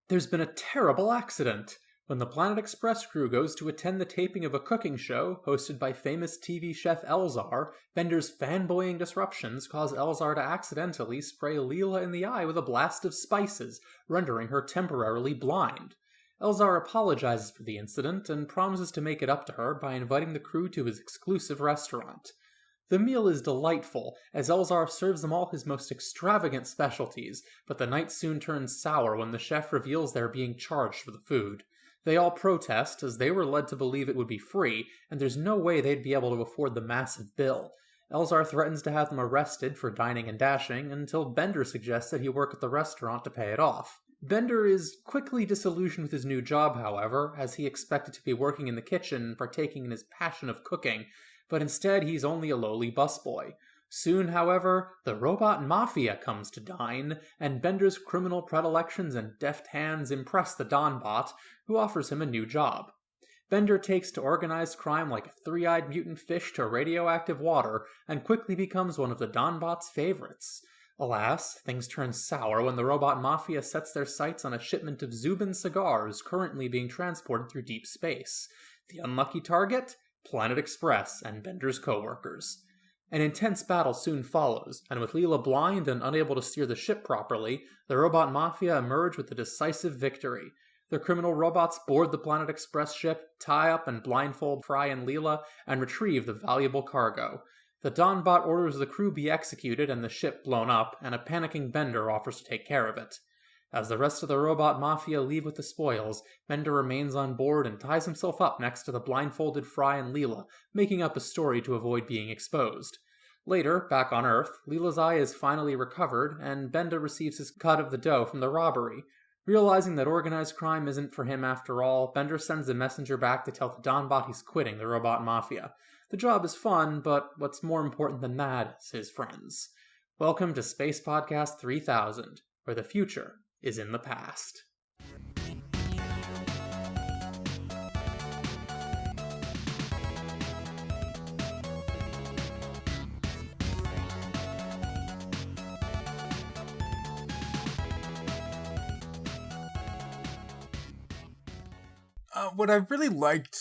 There's been a terrible accident. When the Planet Express crew goes to attend the taping of a cooking show hosted by famous TV chef Elzar, Bender's fanboying disruptions cause Elzar to accidentally spray Leela in the eye with a blast of spices, rendering her temporarily blind. Elzar apologizes for the incident and promises to make it up to her by inviting the crew to his exclusive restaurant. The meal is delightful, as Elzar serves them all his most extravagant specialties, but the night soon turns sour when the chef reveals they're being charged for the food. They all protest, as they were led to believe it would be free, and there's no way they'd be able to afford the massive bill. Elzar threatens to have them arrested for dining and dashing, until Bender suggests that he work at the restaurant to pay it off. Bender is quickly disillusioned with his new job, however, as he expected to be working in the kitchen, partaking in his passion of cooking, but instead he's only a lowly busboy. Soon, however, the robot mafia comes to dine, and Bender's criminal predilections and deft hands impress the Donbot, who offers him a new job. Bender takes to organized crime like a three-eyed mutant fish to radioactive water, and quickly becomes one of the Donbot's favorites. Alas, things turn sour when the robot mafia sets their sights on a shipment of Zubin cigars currently being transported through deep space. The unlucky target? Planet Express and Bender's co-workers. An intense battle soon follows, and with Leela blind and unable to steer the ship properly, the robot mafia emerge with a decisive victory. The criminal robots board the Planet Express ship, tie up and blindfold Fry and Leela, and retrieve the valuable cargo. The Donbot orders the crew be executed and the ship blown up, and a panicking Bender offers to take care of it. As the rest of the robot mafia leave with the spoils, Bender remains on board and ties himself up next to the blindfolded Fry and Leela, making up a story to avoid being exposed. Later, back on Earth, Leela's eye is finally recovered, and Bender receives his cut of the dough from the robbery. Realizing that organized crime isn't for him after all, Bender sends a messenger back to tell the Donbot he's quitting the robot mafia. The job is fun, but what's more important than that is his friends. Welcome to Space Podcast 3000, where the future is in the past. What I really liked,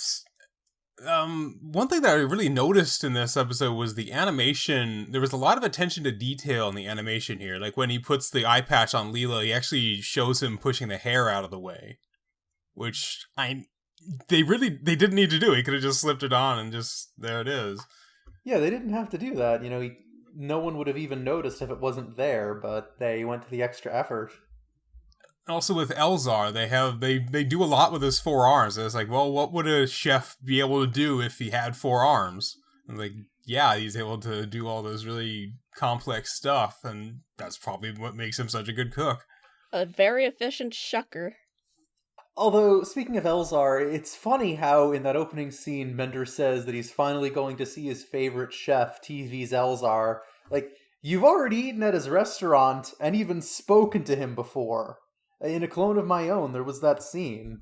one thing that I really noticed in this episode was the animation. There was a lot of attention to detail in the animation here. Like when he puts the eye patch on Leela, he actually shows him pushing the hair out of the way, which they didn't need to do. He could have just slipped it on and just, there it is. Yeah, they didn't have to do that. No one would have even noticed if it wasn't there, but they went to the extra effort. Also with Elzar, they do a lot with his 4 arms. It's like, well, what would a chef be able to do if he had 4 arms? And like, yeah, he's able to do all this really complex stuff, and that's probably what makes him such a good cook. A very efficient shucker. Although, speaking of Elzar, it's funny how in that opening scene, Bender says that he's finally going to see his favorite chef, TV's Elzar. Like, you've already eaten at his restaurant and even spoken to him before. In A Clone of My Own, there was that scene.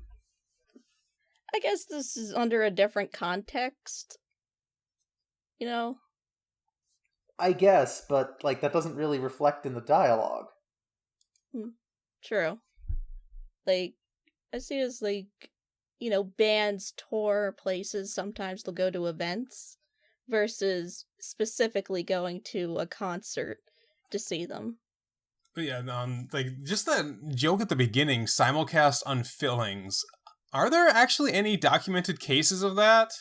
I guess this is under a different context. I guess, but, that doesn't really reflect in the dialogue. True. I see it as, bands tour places. Sometimes they'll go to events versus specifically going to a concert to see them. Yeah, just that joke at the beginning, simulcast unfillings. Are there actually any documented cases of that?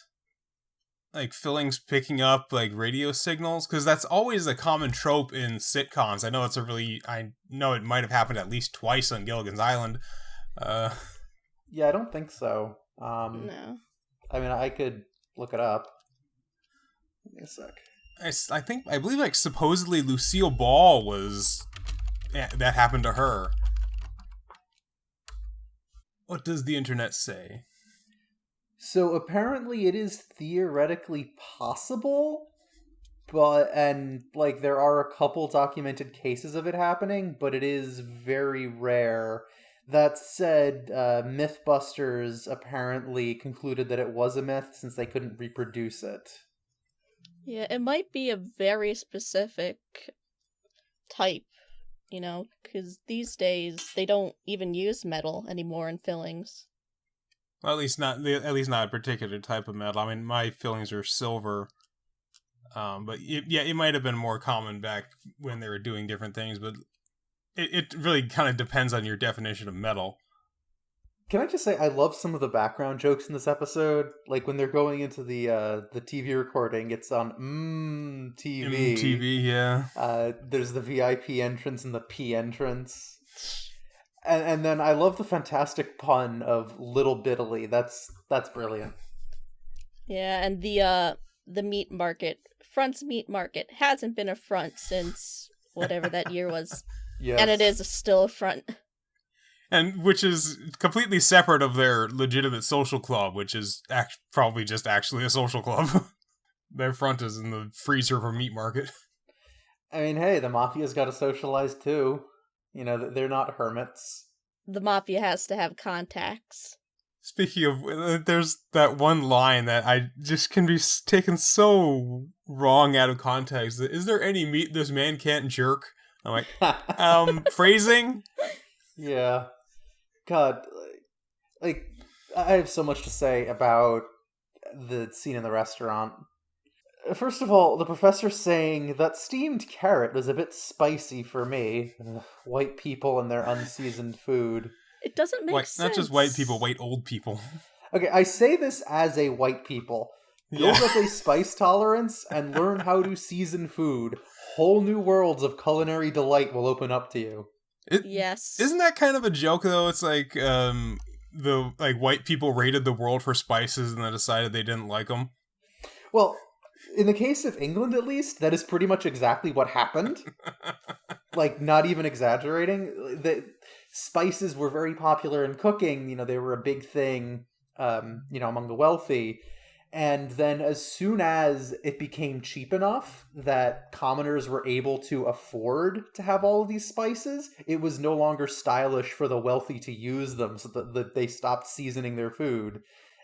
Like fillings picking up radio signals? Because that's always a common trope in sitcoms. I know it might have happened at least twice on Gilligan's Island. Yeah, I don't think so. No. I mean, I could look it up. Give me a sec. I believe supposedly Lucille Ball was... Yeah, that happened to her. What does the internet say? So apparently it is theoretically possible, there are a couple documented cases of it happening, but it is very rare. That said, Mythbusters apparently concluded that it was a myth since they couldn't reproduce it. Yeah, it might be a very specific type because these days they don't even use metal anymore in fillings. Well, at least not a particular type of metal. I mean, my fillings are silver. But it might have been more common back when they were doing different things, but it really kind of depends on your definition of metal. Can I just say, I love some of the background jokes in this episode. Like when they're going into the TV recording, it's on TV. TV, yeah. There's the VIP entrance and the P entrance. And then I love the fantastic pun of Little Bitterly. That's brilliant. Yeah, and the meat market, Front's meat market, hasn't been a front since whatever that year was. Yes. And it is still a front. And which is completely separate of their legitimate social club, which is probably just actually a social club. Their front is in the freezer for meat market. I mean, hey, the Mafia's got to socialize too. They're not hermits. The Mafia has to have contacts. Speaking of, there's that one line that I just can be taken so wrong out of context. Is there any meat this man can't jerk? I'm like, phrasing? Yeah. God, like, I have so much to say about the scene in the restaurant. First of all, the professor saying that steamed carrot was a bit spicy for me. White people and their unseasoned food. It doesn't make sense. Not just white people, white old people. Okay, I say this as a white people. Build up a spice tolerance and learn how to season food. Whole new worlds of culinary delight will open up to you. Yes. Isn't that kind of a joke, though? It's like, the white people raided the world for spices and then decided they didn't like them. Well, in the case of England, at least, that is pretty much exactly what happened. Not even exaggerating. The spices were very popular in cooking. They were a big thing, among the wealthy. And then as soon as it became cheap enough that commoners were able to afford to have all of these spices, it was no longer stylish for the wealthy to use them, so that they stopped seasoning their food.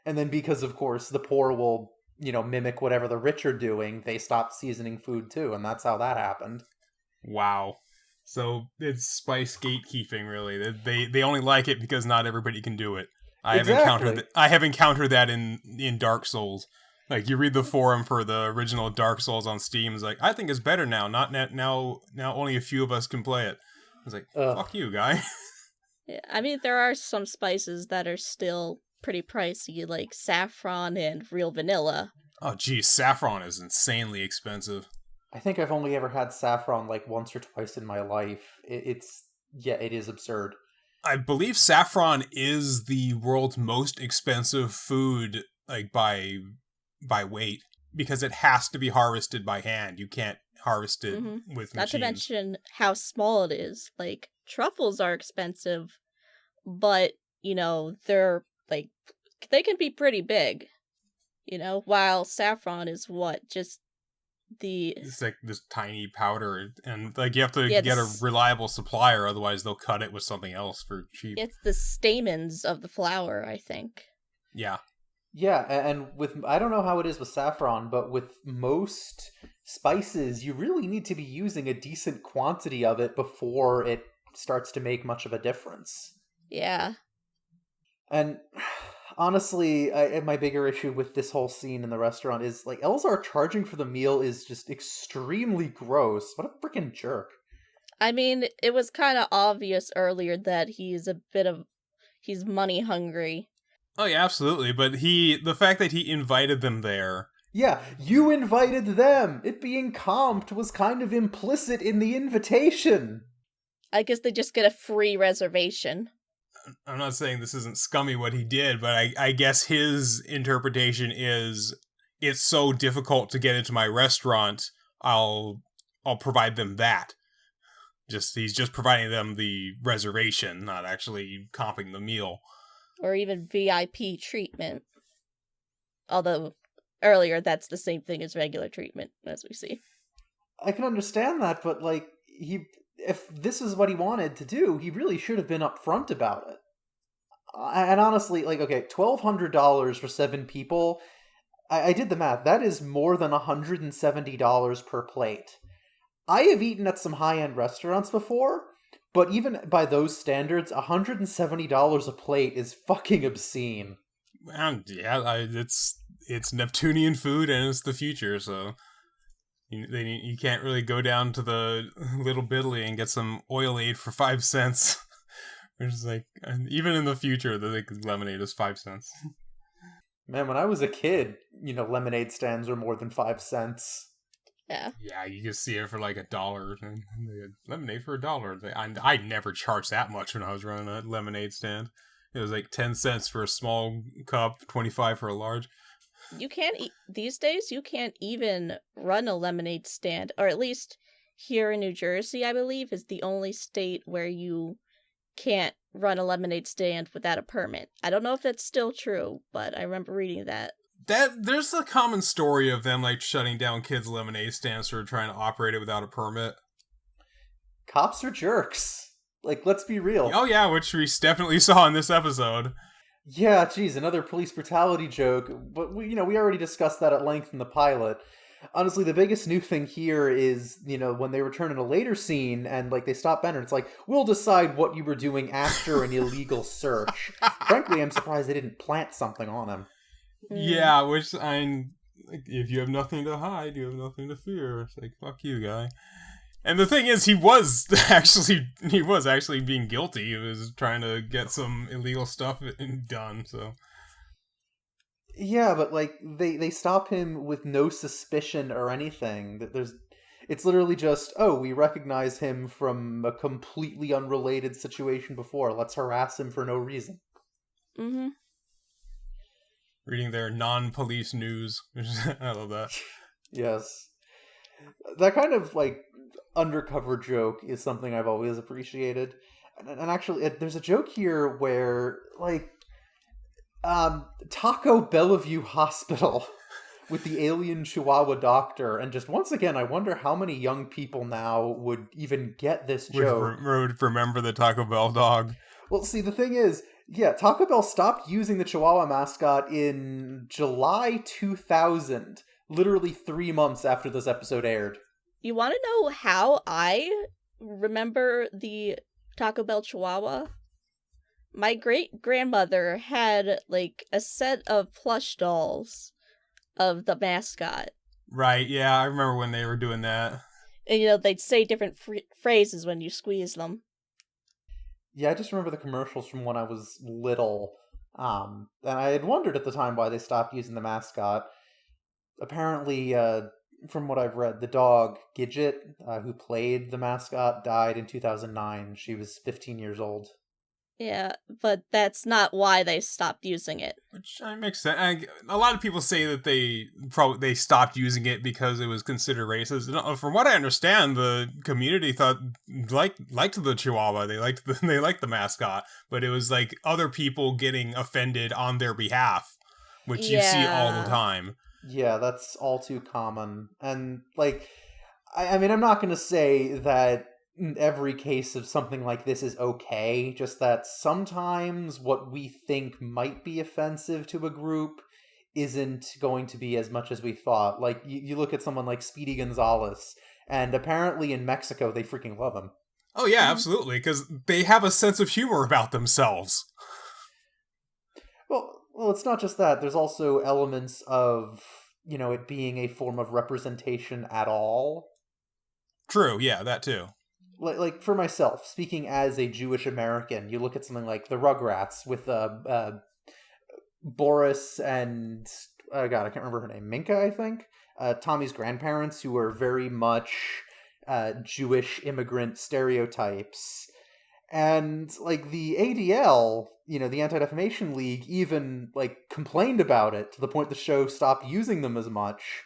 And then because, of course, the poor will, mimic whatever the rich are doing, they stopped seasoning food too, and that's how that happened. Wow. So it's spice gatekeeping, really. They only like it because not everybody can do it. I have encountered that in Dark Souls. Like, you read the forum for the original Dark Souls on Steam, it's like, I think it's better now. Now only a few of us can play it. It's like, fuck you, guy. Yeah, I mean, there are some spices that are still pretty pricey, like saffron and real vanilla. Oh, geez, saffron is insanely expensive. I think I've only ever had saffron once or twice in my life. It is absurd. I believe saffron is the world's most expensive food, by weight, because it has to be harvested by hand. You can't harvest it with machines. Not to mention how small it is. Like, truffles are expensive, but, they're, they can be pretty big, while saffron is it's like this tiny powder, and you have to get a reliable supplier, otherwise they'll cut it with something else for cheap. It's the stamens of the flower, I think. Yeah. Yeah, and I don't know how it is with saffron, but with most spices, you really need to be using a decent quantity of it before it starts to make much of a difference. Yeah. And honestly, my bigger issue with this whole scene in the restaurant is, Elzar charging for the meal is just extremely gross. What a freaking jerk. I mean, it was kind of obvious earlier that he's money hungry. Oh yeah, absolutely. But the fact that he invited them there. Yeah, you invited them! It being comped was kind of implicit in the invitation. I guess they just get a free reservation. I'm not saying this isn't scummy what he did, but I guess his interpretation is, it's so difficult to get into my restaurant, I'll provide them that. He's just providing them the reservation, not actually comping the meal. Or even VIP treatment. Although, earlier, that's the same thing as regular treatment, as we see. I can understand that, but, if this is what he wanted to do, he really should have been upfront about it. And honestly, okay, $1,200 for 7 people, I did the math. That is more than $170 per plate. I have eaten at some high-end restaurants before, But even by those standards, $170 a plate is fucking obscene. And yeah, it's Neptunian food and it's the future, so you can't really go down to the Little Biddly and get some oil aid for 5 cents. Which is like, even in the future, the lemonade is 5 cents. Man, when I was a kid, lemonade stands were more than 5 cents. Yeah. Yeah, you can see it for like $1. And they had lemonade for $1. I never charged that much when I was running a lemonade stand. It was like 10 cents for a small cup, 25 for a large. You can't these days. You can't even run a lemonade stand, or at least here in New Jersey, I believe, is the only state where you can't run a lemonade stand without a permit. I don't know if that's still true, but I remember reading that. There's a common story of them like shutting down kids' lemonade stands for trying to operate it without a permit. Cops are jerks. Like, let's be real. Oh yeah, which we definitely saw in this episode. Yeah, geez, another police brutality joke. But we already discussed that at length in the pilot. Honestly, the biggest new thing here is, when they return in a later scene and, they stop Bender, it's like, we'll decide what you were doing after an illegal search. Frankly, I'm surprised they didn't plant something on him. Yeah, which if you have nothing to hide, you have nothing to fear. It's like, fuck you, guy. And the thing is, he was actually being guilty. He was trying to get some illegal stuff done, so. Yeah, but they stop him with no suspicion or anything. It's literally just, we recognize him from a completely unrelated situation before. Let's harass him for no reason. Mm-hmm. Reading their non-police news. I love that. Yes. That kind of, undercover joke is something I've always appreciated. And actually, there's a joke here where, Taco Bellevue Hospital with the alien chihuahua doctor, and just once again, I wonder how many young people now would even get this joke. Would remember the Taco Bell dog. Well, see, the thing is, yeah, Taco Bell stopped using the chihuahua mascot in July 2000, literally 3 months after this episode aired. You want to know how I remember the Taco Bell Chihuahua? My great-grandmother had, a set of plush dolls of the mascot. Right, yeah, I remember when they were doing that. And, they'd say different phrases when you squeeze them. Yeah, I just remember the commercials from when I was little. And I had wondered at the time why they stopped using the mascot. Apparently, from what I've read, the dog, Gidget, who played the mascot, died in 2009. She was 15 years old. Yeah, but that's not why they stopped using it. Which makes sense. A lot of people say that they stopped using it because it was considered racist. From what I understand, the community liked the Chihuahua. They liked the mascot, but it was other people getting offended on their behalf, which you see all the time. Yeah, that's all too common. And I mean, I'm not going to say that every case of something like this is okay, just that sometimes what we think might be offensive to a group isn't going to be as much as we thought. You look at someone like Speedy Gonzalez, and apparently in Mexico they freaking love him. Oh yeah, absolutely, because they have a sense of humor about themselves. Well, it's not just that. There's also elements of, it being a form of representation at all. True, yeah, that too. For myself, speaking as a Jewish American, you look at something like the Rugrats with Boris and, I can't remember her name, Minka, I think? Tommy's grandparents, who were very much Jewish immigrant stereotypes. And, the ADL, the Anti-Defamation League, even, complained about it to the point the show stopped using them as much.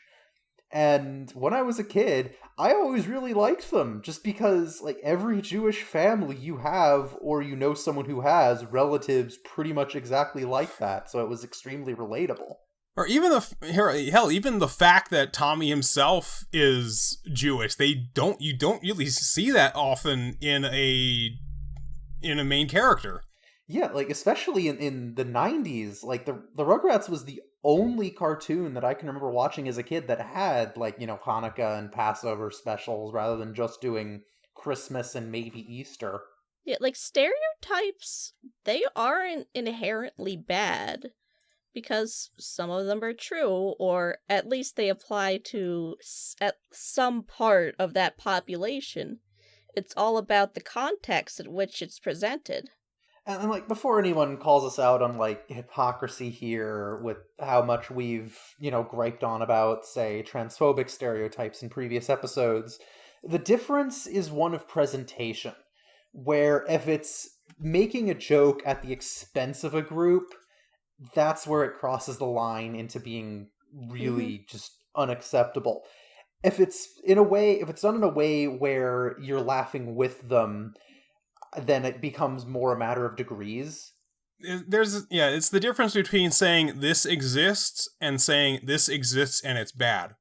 And when I was a kid, I always really liked them, just because, every Jewish family you have, or someone who has, relatives pretty much exactly like that, so it was extremely relatable. Or even even the fact that Tommy himself is Jewish, you don't really see that often in a main character. Yeah, especially in the 90s, the Rugrats was the only cartoon that I can remember watching as a kid that had, Hanukkah and Passover specials rather than just doing Christmas and maybe Easter. Yeah, like, stereotypes, they aren't inherently bad, because some of them are true, or at least they apply to at some part of that population. It's all about the context in which it's presented. And like, before anyone calls us out on like hypocrisy here with how much we've, griped on about, say, transphobic stereotypes in previous episodes, the difference is one of presentation, where if it's making a joke at the expense of a group, that's where it crosses the line into being really just unacceptable. If it's done in a way where you're laughing with them, then it becomes more a matter of degrees. It's the difference between saying this exists and saying this exists and it's bad.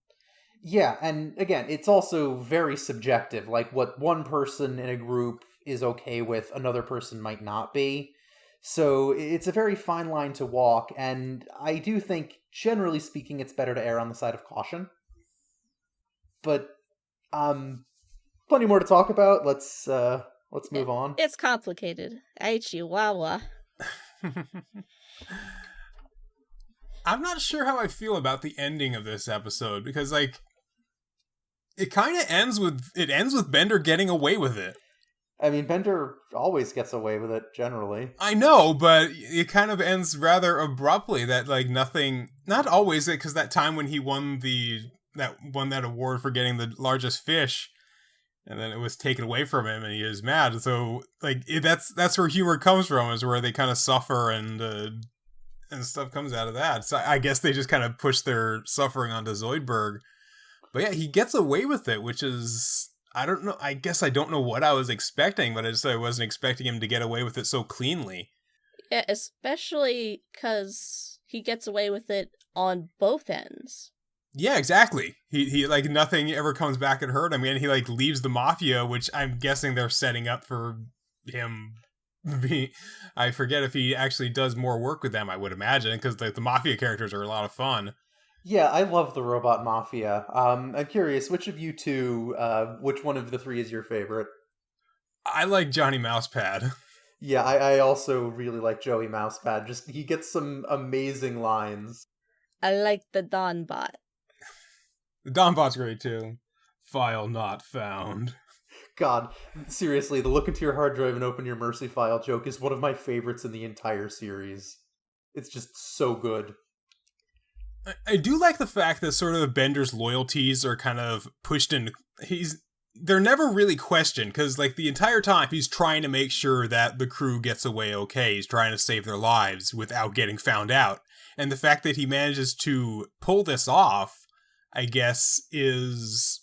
Yeah, and again, it's also very subjective. Like, what one person in a group is okay with, another person might not be. So it's a very fine line to walk, and I do think, generally speaking, it's better to err on the side of caution. But, plenty more to talk about. Let's move on. It's complicated. Ay, chihuahua. I'm not sure how I feel about the ending of this episode, because, like, it kind of ends with Bender getting away with it. I mean, Bender always gets away with it, generally. I know, but it kind of ends rather abruptly, that, like, nothing... Not always, because that time when he won that award for getting the largest fish, and then it was taken away from him, and he is mad. So, like, that's where humor comes from, is where they kind of suffer, and stuff comes out of that. So I guess they just kind of push their suffering onto Zoidberg. But yeah, he gets away with it, which is... I don't know. I guess I don't know what I was expecting, but I wasn't expecting him to get away with it so cleanly. Yeah, especially because he gets away with it on both ends. Yeah, exactly. He like, nothing ever comes back and hurt him, and he like leaves the Mafia, which I'm guessing they're setting up for him. I forget if he actually does more work with them. I would imagine, because the Mafia characters are a lot of fun. Yeah, I love the Robot Mafia. I'm curious, which of you two, which one of the three is your favorite? I like Johnny Mousepad. Yeah, I also really like Joey Mousepad. Just, he gets some amazing lines. I like the Donbot. The Donbot's great too. File not found. God, seriously, the look into your hard drive and open your Mercy file joke is one of my favorites in the entire series. It's just so good. I do like the fact that sort of Bender's loyalties are kind of pushed in. They're never really questioned, because like the entire time he's trying to make sure that the crew gets away okay. He's trying to save their lives without getting found out. And the fact that he manages to pull this off, I guess, is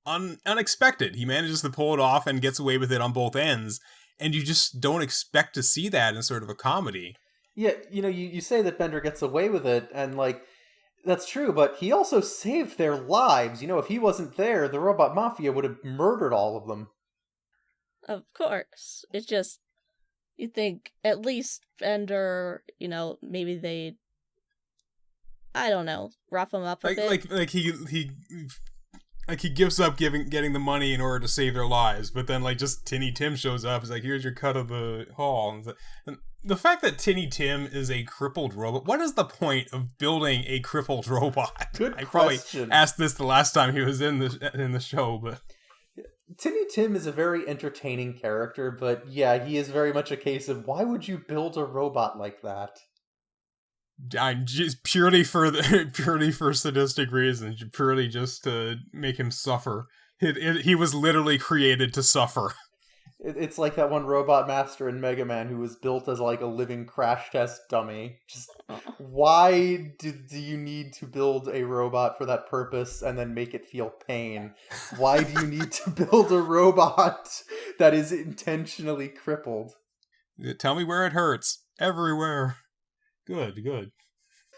unexpected. He manages to pull it off and gets away with it on both ends. And you just don't expect to see that in sort of a comedy. Yeah, you say that Bender gets away with it, and, like, that's true, but he also saved their lives. If he wasn't there, the Robot Mafia would have murdered all of them. Of course. It's just, you think at least Bender, maybe they, I don't know, rough him up a bit. Like he gives up getting the money in order to save their lives, but then like just Tinny Tim shows up. He's like, "Here's your cut of the haul." And the fact that Tinny Tim is a crippled robot, what is the point of building a crippled robot? Good I question. Probably asked this the last time he was in the show, but Tinny Tim is a very entertaining character, but yeah, he is very much a case of, why would you build a robot like that? I'm just purely for sadistic reasons, purely just to make him suffer. He was literally created to suffer. It's like that one Robot Master in Mega Man who was built as like a living crash test dummy. Just, why do you need to build a robot for that purpose and then make it feel pain? Why do you need to build a robot that is intentionally crippled? Tell me where it hurts. Everywhere. Good.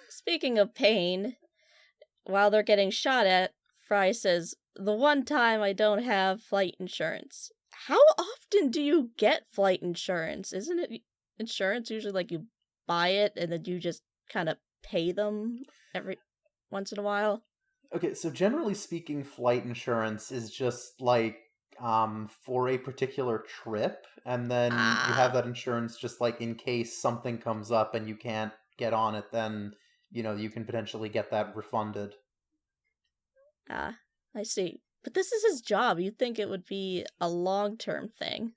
Speaking of pain, while they're getting shot at, Fry says, "The one time I don't have flight insurance." How often do you get flight insurance? Isn't it insurance usually like you buy it and then you just kind of pay them every once in a while? Okay, so generally speaking, flight insurance is just like for a particular trip, and then you have that insurance just like in case something comes up and you can't get on it, then you can potentially get that refunded. I see. But this is his job. You'd think it would be a long-term thing.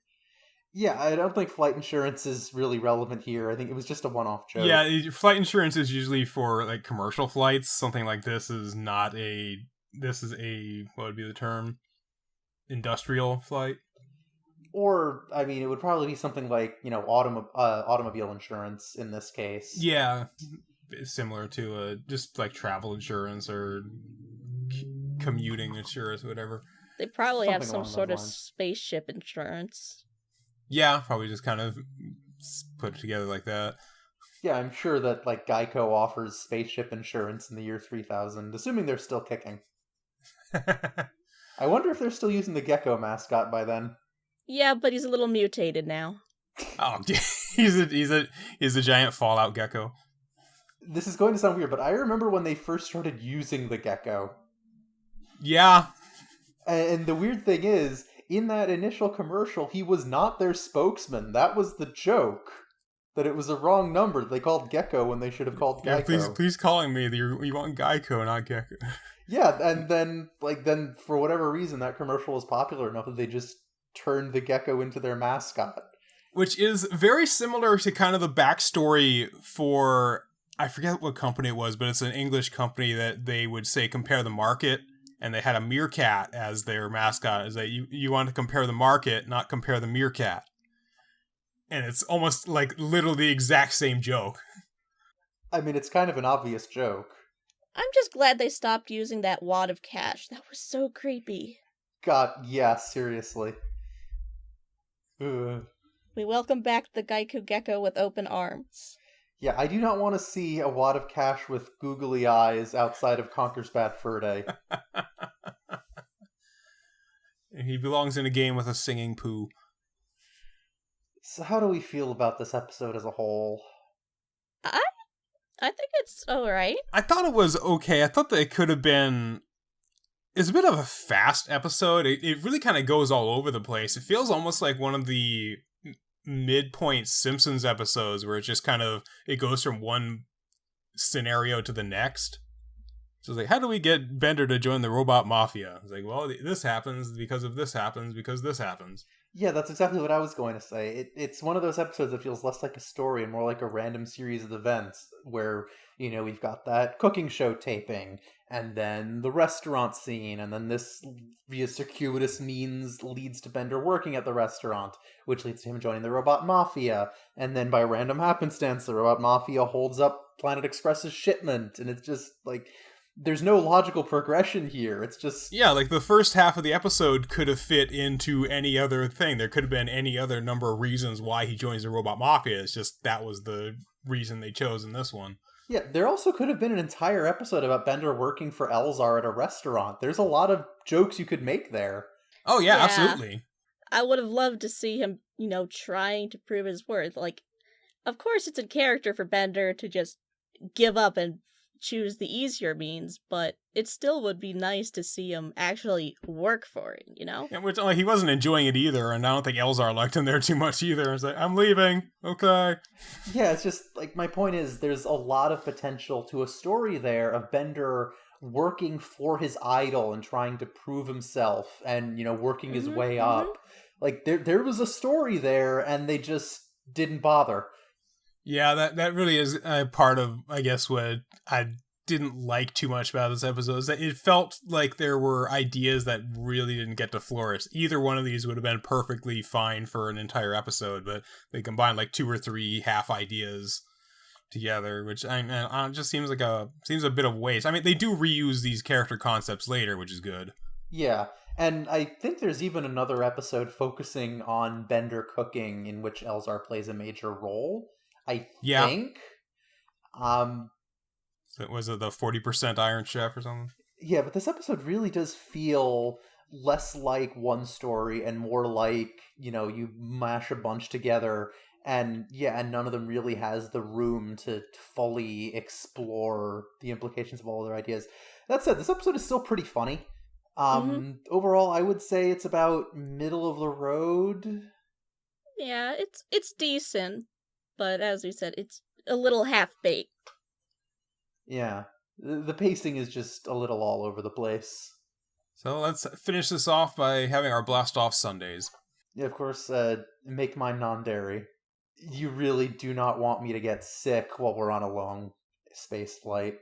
Yeah, I don't think flight insurance is really relevant here. I think it was just a one-off joke. Yeah, flight insurance is usually for like commercial flights. Something like this is not a. This is a, what would be the term? Industrial flight. Or, I mean, it would probably be something like automobile insurance in this case. Yeah, similar to just like travel insurance or commuting insurance, whatever. They probably have Something some along sort of those lines. spaceship insurance. Yeah, probably just kind of put it together like that. Yeah, I'm sure that like Geico offers spaceship insurance in the year 3000, assuming they're still kicking. I wonder if they're still using the gecko mascot by then. Yeah, but he's a little mutated now. Oh, he's a giant Fallout gecko. This is going to sound weird, but I remember when they first started using the gecko. Yeah. And the weird thing is, in that initial commercial, he was not their spokesman. That was the joke. That it was a wrong number. They called Gecko when they should have called Yeah, Geico. please calling me. You want Geico, not Gecko. Yeah, and then for whatever reason, that commercial was popular enough that they just turned the gecko into their mascot. Which is very similar to kind of the backstory for, I forget what company it was, but it's an English company that they would say compare the market, and they had a meerkat as their mascot. Is that you want to compare the market, not compare the meerkat. And it's almost like literally the exact same joke. I mean, it's kind of an obvious joke. I'm just glad they stopped using that wad of cash. That was so creepy. God, yeah, seriously. Ugh. We welcome back the Geico Gecko with open arms. Yeah, I do not want to see a wad of cash with googly eyes outside of Conker's Bad Fur Day. He belongs in a game with a singing poo. So how do we feel about this episode as a whole? I think it's alright. I thought it was okay. I thought that it could have been... It's a bit of a fast episode. It really kind of goes all over the place. It feels almost like one of the midpoint Simpsons episodes where it just kind of... It goes from one scenario to the next. So it's like, how do we get Bender to join the robot mafia? It's like, well, this happens because of this happens because this happens. Yeah, that's exactly what I was going to say. It's one of those episodes that feels less like a story and more like a random series of events where, we've got that cooking show taping, and then the restaurant scene, and then this, via circuitous means, leads to Bender working at the restaurant, which leads to him joining the Robot Mafia, and then by random happenstance, the Robot Mafia holds up Planet Express's shipment, and it's just, like... There's no logical progression here. It's just... Yeah, like the first half of the episode could have fit into any other thing. There could have been any other number of reasons why he joins the Robot Mafia. It's just that was the reason they chose in this one. Yeah, there also could have been an entire episode about Bender working for Elzar at a restaurant. There's a lot of jokes you could make there. Oh, yeah. Absolutely. I would have loved to see him, trying to prove his worth. Like, of course it's a character for Bender to just give up and choose the easier means, but it still would be nice to see him actually work for it, Yeah, which he wasn't enjoying it either, and I don't think Elzar liked him there too much either. It's like, I'm leaving. Okay. Yeah, it's just, like, my point is there's a lot of potential to a story there of Bender working for his idol and trying to prove himself and, working his way up. Like, there was a story there, and they just didn't bother. Yeah, that really is a part of, I guess, what I didn't like too much about this episode, is that it felt like there were ideas that really didn't get to flourish. Either one of these would have been perfectly fine for an entire episode, but they combined like 2 or 3 half ideas together, which just seems a bit of waste. I mean, they do reuse these character concepts later, which is good. Yeah, and I think there's even another episode focusing on Bender cooking in which Elzar plays a major role. I think. So was it the 40% Iron Chef or something? Yeah, but this episode really does feel less like one story and more like, you mash a bunch together and none of them really has the room to fully explore the implications of all their ideas. That said, this episode is still pretty funny. Overall, I would say it's about middle of the road. Yeah, it's decent, but as we said, it's a little half-baked. Yeah, the pacing is just a little all over the place. So let's finish this off by having our blast off Sundays. Yeah, of course, make mine non-dairy. You really do not want me to get sick while we're on a long space flight.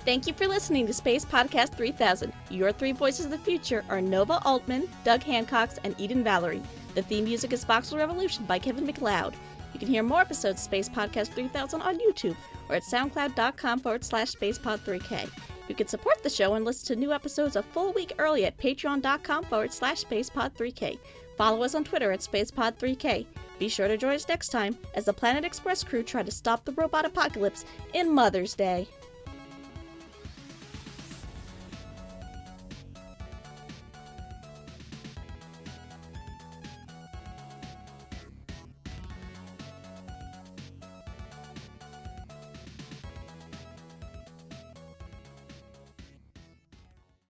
Thank you for listening to Space Podcast 3000. Your three voices of the future are Nova Altman, Doug Hancox, and Eden Valerie. The theme music is Voxel Revolution by Kevin MacLeod. You can hear more episodes of Space Podcast 3000 on YouTube or at soundcloud.com/SpacePod3K. You can support the show and listen to new episodes a full week early at patreon.com/SpacePod3K. Follow us on Twitter at SpacePod3K. Be sure to join us next time as the Planet Express crew try to stop the robot apocalypse in Mother's Day.